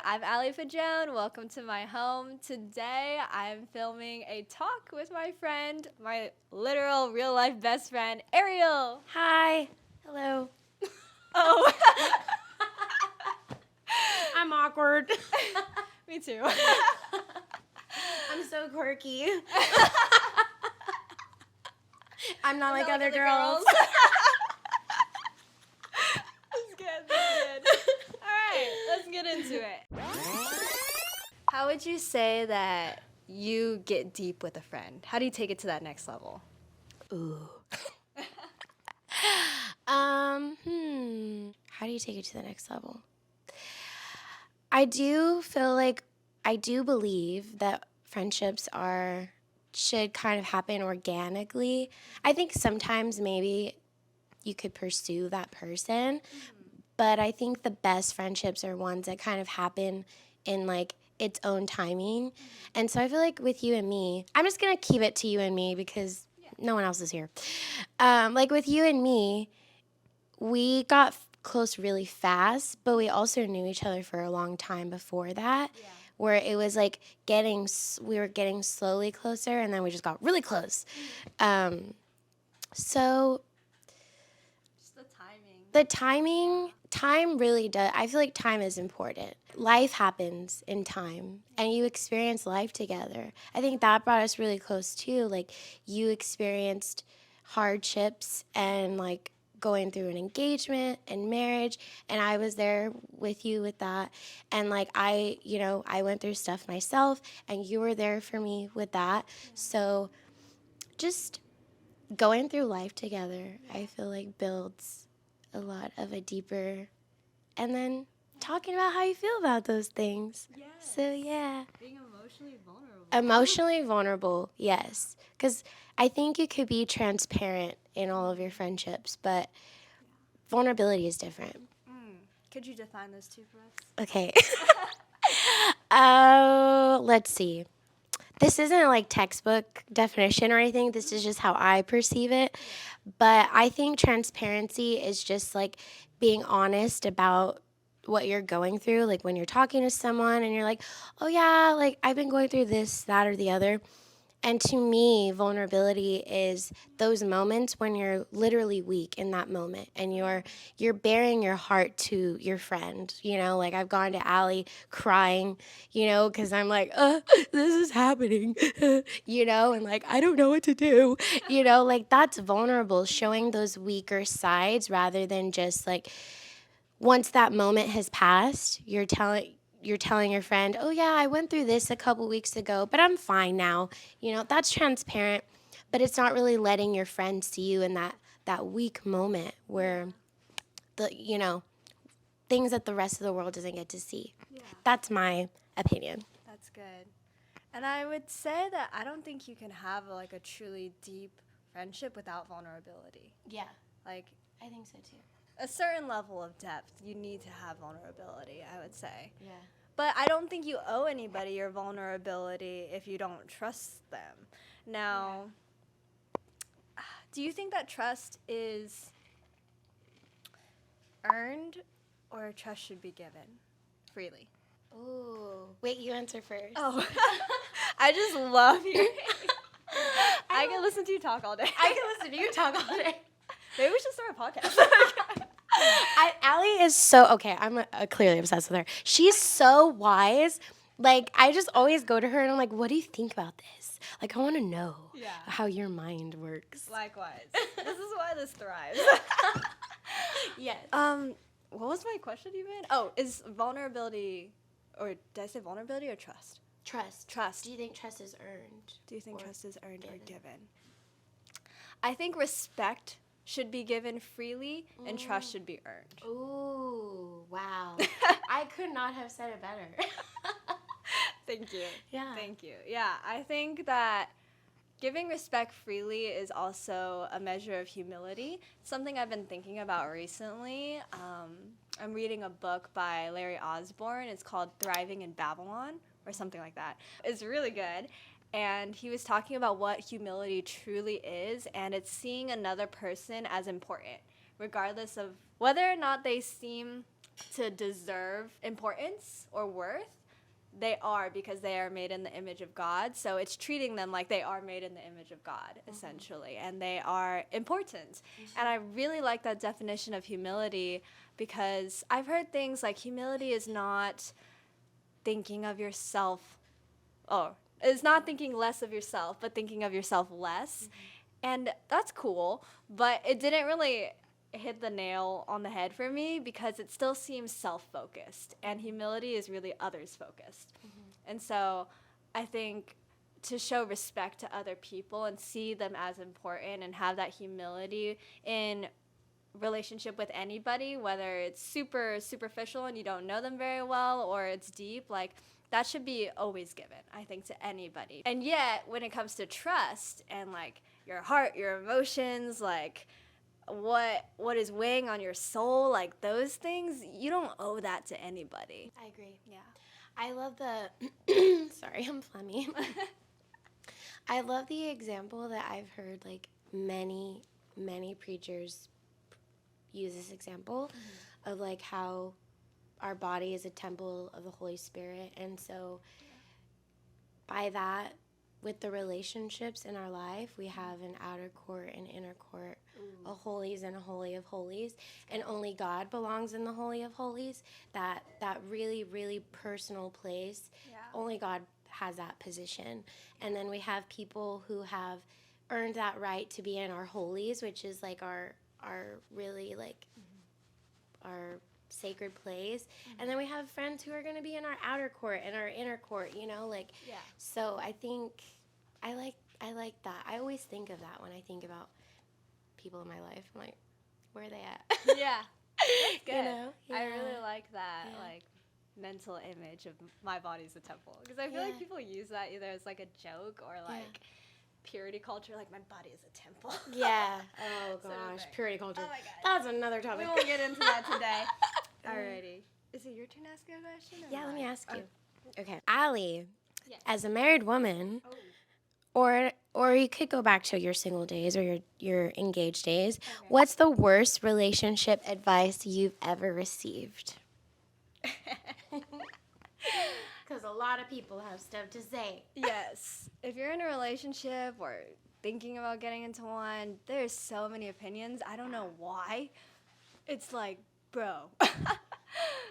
I'm Ally Padron. Welcome to my home. Today, I'm filming a talk with my friend, my literal real-life best friend, Ariel. Hi. Hello. Oh. I'm awkward. Me too. I'm so quirky. I'm not like other girls. That's good. All right, let's get into it. How would you say that you get deep with a friend? How do you take it to that next level? Ooh. How do you take it to the next level? I do believe that friendships should kind of happen organically. I think sometimes maybe you could pursue that person, but I think the best friendships are ones that kind of happen in like its own timing. And so I feel like with you and me, I'm just going to keep it to you and me because no one else is here. Like with you and me, we got close really fast, but we also knew each other for a long time before that, where it was like we were getting slowly closer, and then we just got really close. So Just the timing, time really does. I feel like time is important. Life happens in time, and you experience life together. I think that brought us really close too. Like you experienced hardships and like going through an engagement and marriage, and I was there with you with that. And like I went through stuff myself, and you were there for me with that. So just going through life together, I feel like builds a lot of a deeper, and then talking about how you feel about those things. Yes. So yeah. Being emotionally vulnerable. Emotionally vulnerable, yes. Because I think you could be transparent in all of your friendships, but vulnerability is different. Could you define those two for us? Okay. Let's see. This isn't like textbook definition or anything. This is just how I perceive it. But I think transparency is just like being honest about what you're going through. Like when you're talking to someone and you're like, oh yeah, like I've been going through this, that, or the other. And to me, vulnerability is those moments when you're literally weak in that moment and you're bearing your heart to your friend. You know, like I've gone to Ally crying, because I'm like, this is happening, and like, I don't know what to do, like that's vulnerable, showing those weaker sides rather than just like, once that moment has passed, you're telling your friend, oh yeah, I went through this a couple weeks ago, but I'm fine now. That's transparent, but it's not really letting your friend see you in that weak moment where things that the rest of the world doesn't get to see. Yeah. That's my opinion. That's good. And I would say that I don't think you can have like a truly deep friendship without vulnerability. Yeah. Like, I think so too. A certain level of depth, you need to have vulnerability, I would say. Yeah. But I don't think you owe anybody your vulnerability if you don't trust them. Now, do you think that trust is earned or trust should be given freely? Ooh. Wait, you answer first. Oh. I just love you. I can listen to you talk all day. I can listen to you talk all day. Maybe we should start a podcast. Ally is so, okay, I'm clearly obsessed with her. She's so wise. Like, I just always go to her and I'm like, what do you think about this? Like, I want to know how your mind works. Likewise. This is why this thrives. Yes. What was my question even? Oh, is vulnerability, or did I say vulnerability or trust? Trust. Do you think trust is earned? Do you think trust is earned or given? I think respect should be given freely and trust should be earned. Ooh, wow. I could not have said it better. Thank you. Yeah. Thank you. Yeah, I think that giving respect freely is also a measure of humility. Something I've been thinking about recently. I'm reading a book by Larry Osborne. It's called Thriving in Babylon or something like that. It's really good. And he was talking about what humility truly is, and it's seeing another person as important, regardless of whether or not they seem to deserve importance or worth. They are, because they are made in the image of God. So it's treating them like they are made in the image of God, essentially, and they are important. And I really like that definition of humility, because I've heard things like humility is not thinking of yourself, it's not thinking less of yourself, but thinking of yourself less. And that's cool, but it didn't really hit the nail on the head for me, because it still seems self-focused, and humility is really others-focused. And so I think to show respect to other people and see them as important and have that humility in relationship with anybody, whether it's super superficial and you don't know them very well, or it's deep, like that should be always given, I think, to anybody. And yet when it comes to trust and like your heart, your emotions, like what is weighing on your soul, like those things, you don't owe that to anybody. I agree. Yeah. I love sorry, I'm phlegmy. I love the example that I've heard like many preachers use this example of like how our body is a temple of the Holy Spirit. And so by that, with the relationships in our life, we have an outer court and inner court, a holies and a holy of holies, and only God belongs in the holy of holies. That really, really personal place, only God has that position. And then we have people who have earned that right to be in our holies, which is like our really like our sacred place. And then we have friends who are going to be in our outer court and our inner court, you know, like so I think I like that. I always think of that when I think about people in my life. I'm like, where are they at? Yeah. That's good. You know? I really like that like mental image of my body's a temple, because I feel like people use that either as like a joke or like purity culture, like my body is a temple. Yeah. Oh Sort of gosh, thing. purity culture. Oh my God. That's another topic. We won't get into that today. Alrighty. Is it your turn to ask a question? Yeah, let me ask you. Okay. Ally, Yes. as a married woman, or you could go back to your single days or your engaged days, what's the worst relationship advice you've ever received? Because a lot of people have stuff to say. Yes. If you're in a relationship or thinking about getting into one, there's so many opinions. I don't know why. It's like, bro,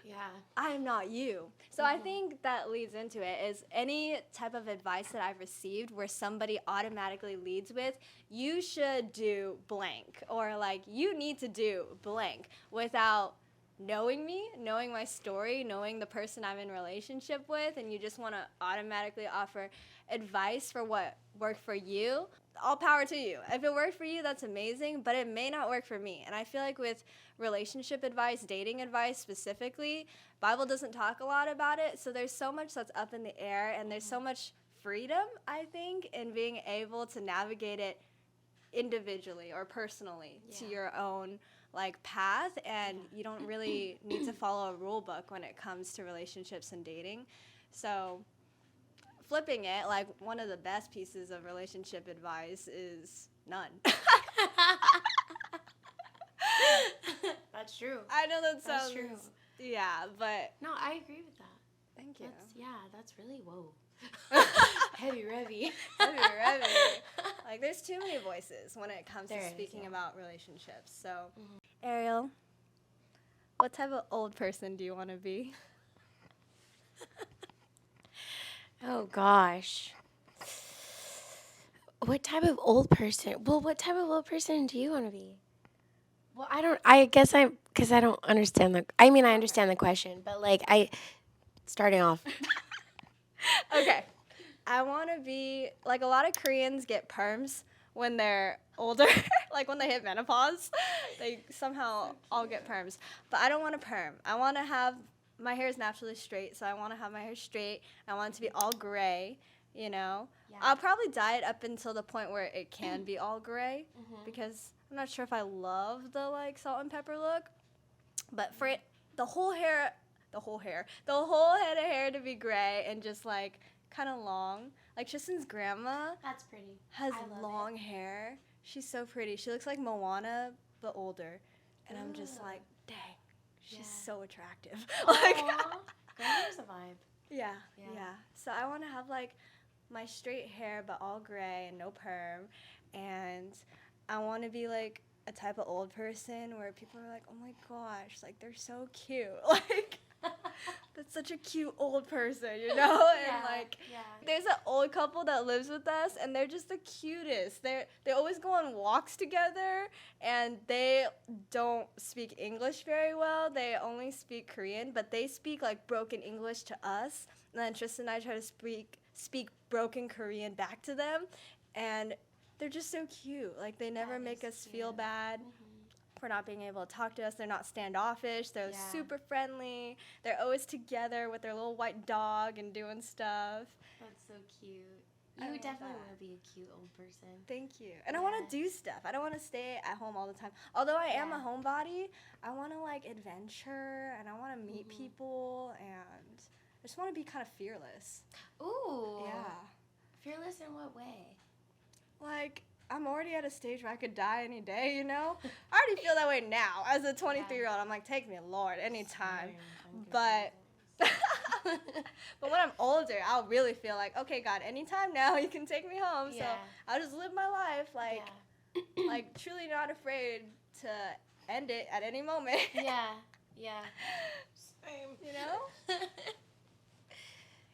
Yeah. I am not you. So I think that leads into it is any type of advice that I've received where somebody automatically leads with, you should do blank, or like, you need to do blank, without knowing me, knowing my story, knowing the person I'm in relationship with, and you just want to automatically offer advice for what worked for you, all power to you. If it worked for you, that's amazing, but it may not work for me. And I feel like with relationship advice, dating advice specifically, Bible doesn't talk a lot about it, so there's so much that's up in the air, and there's so much freedom, I think, in being able to navigate it individually or personally to your own like path, and you don't really need to follow a rule book when it comes to relationships and dating. So flipping it, like, one of the best pieces of relationship advice is none. That's true. I know that sounds That's true. Yeah, but No, I agree with that. thank you. That's really whoa. Heavy revy. Heavy. Like, there's too many voices when it comes to speaking about relationships. So, Ariel, what type of old person do you want to be? Oh gosh. What type of old person? Well, what type of old person do you want to be? Well, because I don't understand I understand the question, but like starting off. Okay. I want to be, like, a lot of Koreans get perms when they're older, like when they hit menopause. They somehow all get perms. But I don't want a perm. I want to have, my hair is naturally straight, so I want to have my hair straight. I want it to be all gray, you know. Yeah. I'll probably dye it up until the point where it can be all gray, because I'm not sure if I love the, like, salt and pepper look. But for it, the whole head of hair to be gray and just, like, kind of long. Like, Tristan's grandma That's pretty. has long hair. She's so pretty. She looks like Moana, but older. And I'm just like, dang, She's so attractive. Granddaughter's a vibe. Yeah. So I want to have like my straight hair, but all gray and no perm, and I want to be like a type of old person where people are like, oh my gosh, like they're so cute, like that's such a cute old person, you know? And like, there's an old couple that lives with us, and they're just the cutest. They always go on walks together, and they don't speak English very well. They only speak Korean, but they speak like broken English to us, and then Tristan and I try to speak broken Korean back to them, and they're just so cute. Like, they never make us feel bad for not being able to talk to us. They're not standoffish. They're super friendly. They're always together with their little white dog and doing stuff. That's so cute. You definitely will be a cute old person. Thank you. And I want to do stuff. I don't want to stay at home all the time. Although I am a homebody, I want to, like, adventure, and I want to meet people, and I just want to be kind of fearless. Ooh. Yeah. Fearless in what way? Like, I'm already at a stage where I could die any day, you know? I already feel that way now. As a 23-year-old, I'm like, take me, Lord, anytime. But but when I'm older, I'll really feel like, okay, God, anytime now, you can take me home. So I'll just live my life, like, like truly not afraid to end it at any moment. Yeah. Same. You know?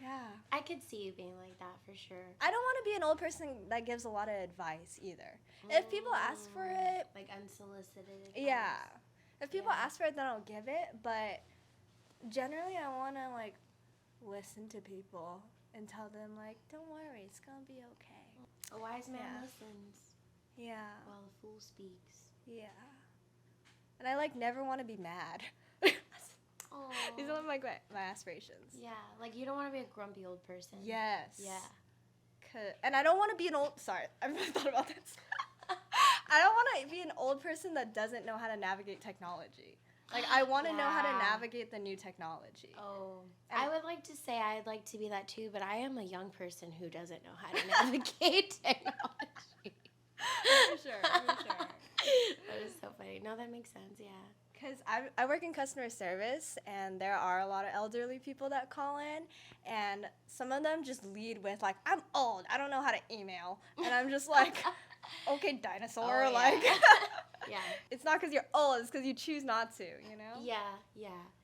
Yeah. I could see you being like that for sure. I don't want to be an old person that gives a lot of advice either. If people ask for it, like unsolicited advice. Yeah. If people ask for it, then I'll give it. But generally, I want to like listen to people and tell them like, don't worry, it's gonna be okay. A wise man listens. Yeah. While a fool speaks. Yeah. And I like never want to be mad. These are my aspirations. Yeah, like you don't want to be a grumpy old person. Yes. Yeah. And I don't want to be an old. Sorry, I've never thought about this. I don't want to be an old person that doesn't know how to navigate technology. Like I want to know how to navigate the new technology. Oh, and I would like to say I'd like to be that too, but I am a young person who doesn't know how to navigate technology. For sure. That is so funny. No, that makes sense. Yeah. Because I work in customer service, and there are a lot of elderly people that call in, and some of them just lead with, like, I'm old, I don't know how to email. And I'm just like, okay, dinosaur, Yeah. It's not because you're old, it's because you choose not to, you know? Yeah.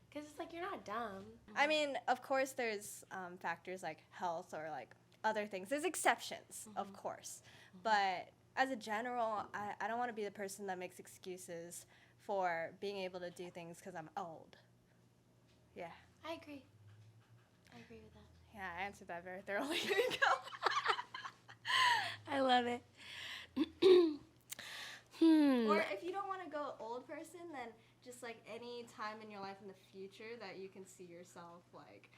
Because it's like, you're not dumb. I mean, of course, there's factors like health or, like, other things. There's exceptions, of course. But as a general, I don't want to be the person that makes excuses for being able to do things because I'm old. Yeah. I agree with that. Yeah, I answered that very thoroughly. Here you go. I love it. Or if you don't want to go old person, then just like any time in your life in the future that you can see yourself like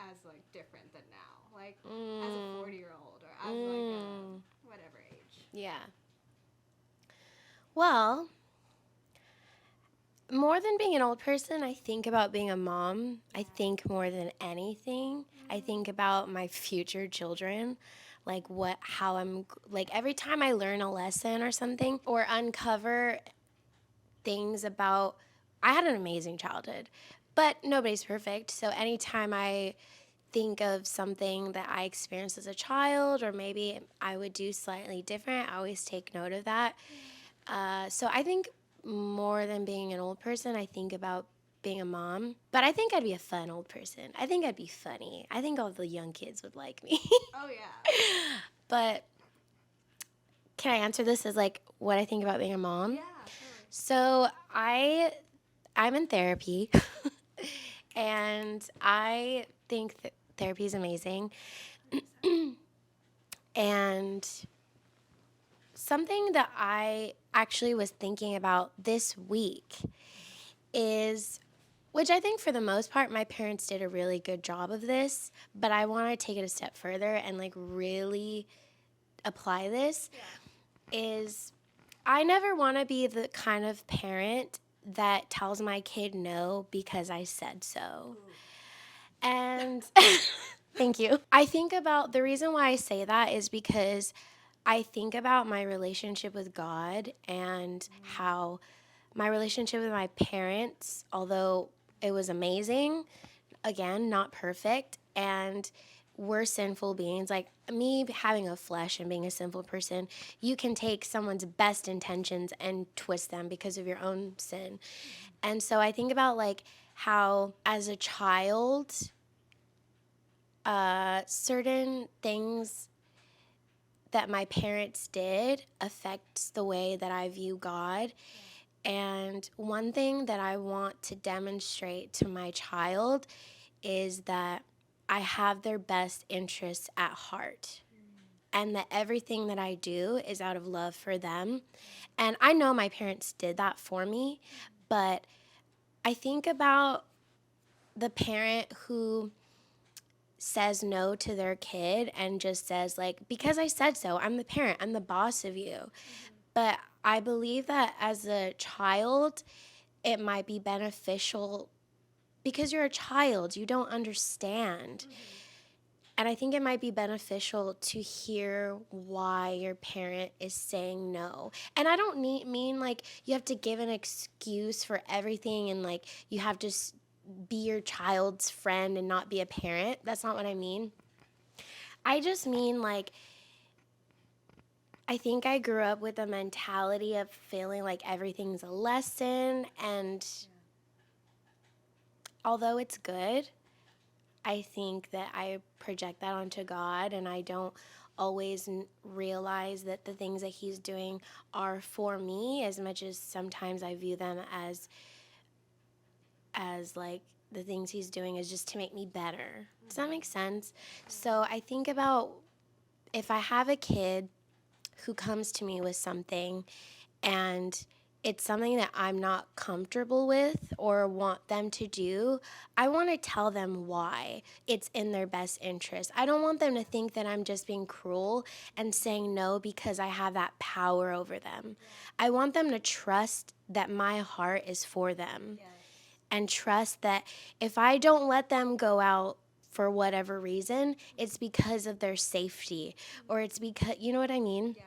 as like different than now. Like as a 40-year-old or as like a whatever age. Yeah. Well, more than being an old person, I think about being a mom. I think more than anything, I think about my future children. Like how I'm, like every time I learn a lesson or something or uncover things about, I had an amazing childhood, but nobody's perfect. So anytime I think of something that I experienced as a child or maybe I would do slightly different, I always take note of that. So I think more than being an old person, I think about being a mom. But I think I'd be a fun old person. I think I'd be funny. I think all the young kids would like me. Oh, yeah. But can I answer this as like what I think about being a mom? Yeah, totally. So I'm in therapy, and I think that therapy is amazing. And something that I actually was thinking about this week is, which I think for the most part my parents did a really good job of this, but I want to take it a step further and like really apply this, is I never want to be the kind of parent that tells my kid no because I said so. And thank you. I think about the reason why I say that is because I think about my relationship with God and how my relationship with my parents, although it was amazing, again, not perfect, and we're sinful beings. Like me having a flesh and being a sinful person, you can take someone's best intentions and twist them because of your own sin. And so I think about like how as a child, certain things that my parents did affects the way that I view God. And one thing that I want to demonstrate to my child is that I have their best interests at heart. And that everything that I do is out of love for them. And I know my parents did that for me, but I think about the parent who says no to their kid and just says, like, because I said so, I'm the parent, I'm the boss of you. But I believe that as a child, it might be beneficial because you're a child, you don't understand. And I think it might be beneficial to hear why your parent is saying no. And I don't mean like you have to give an excuse for everything and like you have to be your child's friend and not be a parent. That's not what I mean. I just mean like I think I grew up with a mentality of feeling like everything's a lesson, and although it's good, I think that I project that onto God, and I don't always realize that the things that He's doing are for me as much as sometimes I view them as like the things He's doing is just to make me better. Does that make sense? So I think about if I have a kid who comes to me with something and it's something that I'm not comfortable with or want them to do, I want to tell them why it's in their best interest. I don't want them to think that I'm just being cruel and saying no because I have that power over them. I want them to trust that my heart is for them and trust that if I don't let them go out for whatever reason, it's because of their safety or it's because, you know what I mean? Yeah.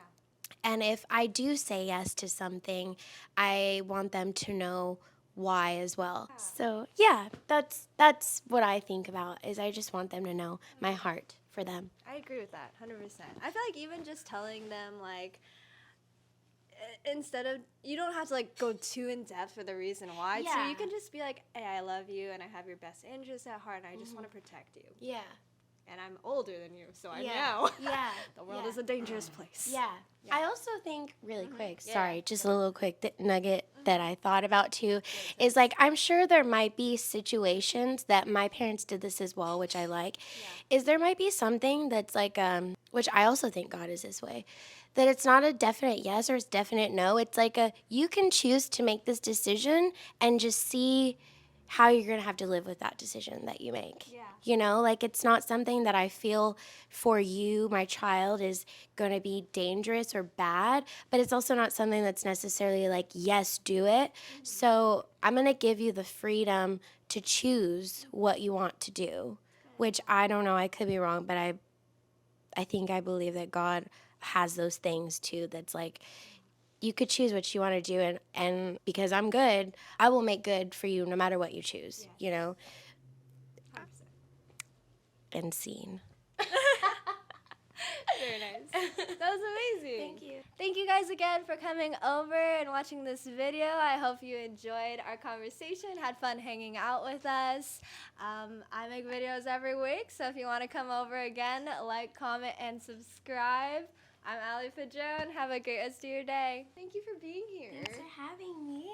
And if I do say yes to something, I want them to know why as well. So yeah, that's what I think about is I just want them to know my heart for them. I agree with that 100%. I feel like even just telling them like instead of you don't have to like go too in depth for the reason why too. Yeah. You can just be like, hey, I love you and I have your best interests at heart and I just want to protect you. Yeah. And I'm older than you, so I Yeah. know. Yeah. The world Yeah. is a dangerous place. Yeah. Yeah. I also think really quick, Yeah. sorry, just a little quick nugget that I thought about too is like I'm sure there might be situations that my parents did this as well, which I like. Is there might be something that's like which I also think God is this way. That it's not a definite yes or it's definite no. It's like you can choose to make this decision and just see how you're going to have to live with that decision that you make. Yeah. You know, like it's not something that I feel for you, my child, is going to be dangerous or bad, but it's also not something that's necessarily like, yes, do it. So I'm going to give you the freedom to choose what you want to do, which I don't know, I could be wrong, but I think I believe that God has those things too that's like, you could choose what you want to do, and because I'm good, I will make good for you no matter what you choose, you know? 100%. And scene. Very nice. That was amazing. Thank you. Thank you guys again for coming over and watching this video. I hope you enjoyed our conversation, had fun hanging out with us. I make videos every week, so if you want to come over again, like, comment, and subscribe. I'm Ally Padron. Have a great rest of your day. Thank you for being here. Thanks for having me.